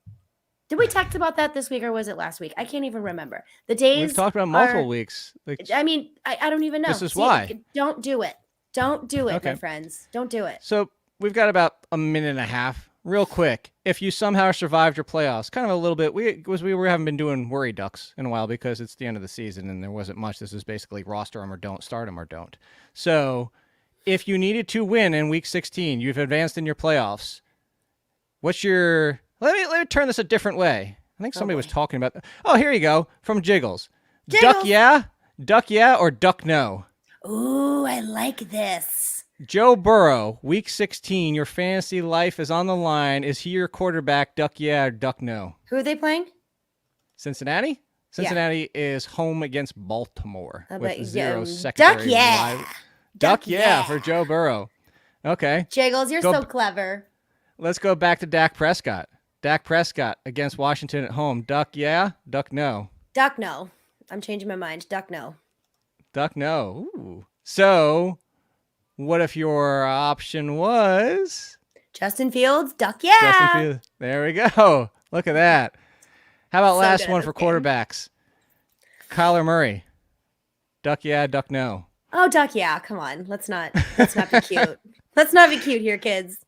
Did we talk about that this week or was it last week? I can't even remember. The days we've talked about multiple weeks. I mean, I don't even know. This is why. Don't do it. Don't do it, my friends. Don't do it. So we've got about a minute and a half. Real quick, if you somehow survived your playoffs, kind of a little bit, we haven't been doing worry ducks in a while because it's the end of the season and there wasn't much. This is basically roster them or don't, start them or don't. So if you needed to win in week 16, you've advanced in your playoffs. What's your... Let me turn this a different way. I think somebody was talking about... Oh, here you go. From Jiggles. Duck yeah, or duck no? Ooh, I like this. Joe Burrow, week 16, your fantasy life is on the line. Is he your quarterback, duck yeah or duck no? Who are they playing? Cincinnati? Cincinnati is home against Baltimore with zero Duck secondary. yeah. Duck yeah for Joe Burrow. Okay. Jiggles, you're so clever. Let's go back to Dak Prescott. Dak Prescott against Washington at home. Duck yeah, duck no? Duck no. I'm changing my mind. Duck no. Duck no. Ooh. So, what if your option was... Justin Fields, duck yeah. Justin Fields. There we go. Look at that. How about last one for quarterbacks? Kyler Murray. Duck yeah, duck no? Oh, duck yeah. Come on. Let's not be cute. Let's not be cute here, kids.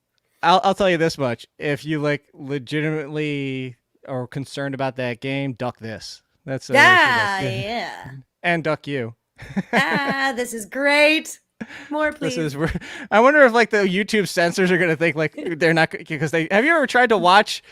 I'll tell you this much. If you legitimately are concerned about that game, duck this. That's yeah. And duck you. This is great. More, please. I wonder if the YouTube censors are going to think they're not, because have you ever tried to watch,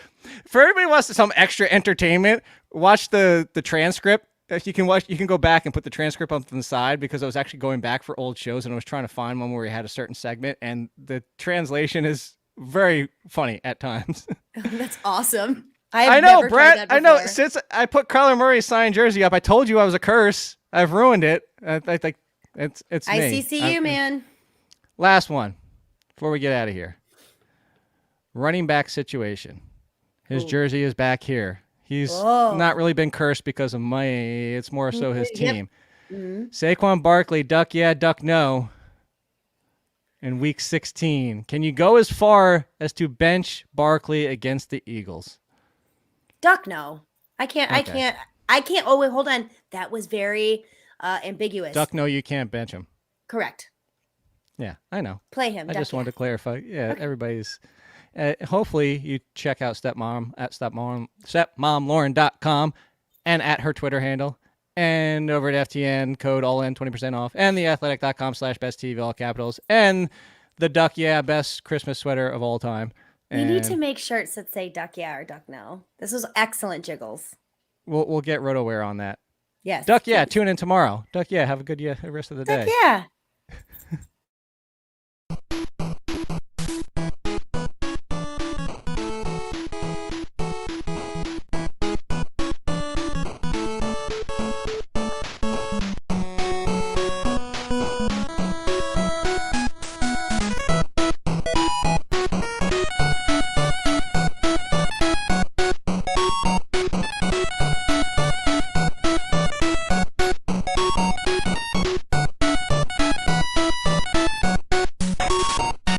for everybody who wants some extra entertainment, watch the transcript. If you can go back and put the transcript up to the side, because I was actually going back for old shows and I was trying to find one where we had a certain segment and the translation is very funny at times. That's awesome. I know, Brett. I know. Since I put Kyler Murray's signed jersey up, I told you I was a curse. I've ruined it. I think it's me. ICCU, man. Last one before we get out of here. Running back situation. His jersey is back here. He's not really been cursed because of money. It's more so his team. Yep. Mm-hmm. Saquon Barkley, duck yeah, duck no. In week 16, can you go as far as to bench Barkley against the Eagles? Duck no. I can't. Okay. I can't. Oh wait, hold on. That was very ambiguous. Duck no, you can't bench him. Correct. Yeah, I know. Play him. I just wanted to clarify. Yeah, okay. Everybody's. Hopefully you check out Stepmom at stepmomlauren.com and at her Twitter handle. And over at FTN, code all in 20% off. And theathletic.com/BestTV, all capitals. And the Duck Yeah best Christmas sweater of all time. We need to make shirts that say Duck Yeah or Duck No. This was excellent, Jiggles. We'll get RotoWear on that. Yes. Duck Yeah, tune in tomorrow. Duck Yeah, have a good rest of the day. Duck Yeah.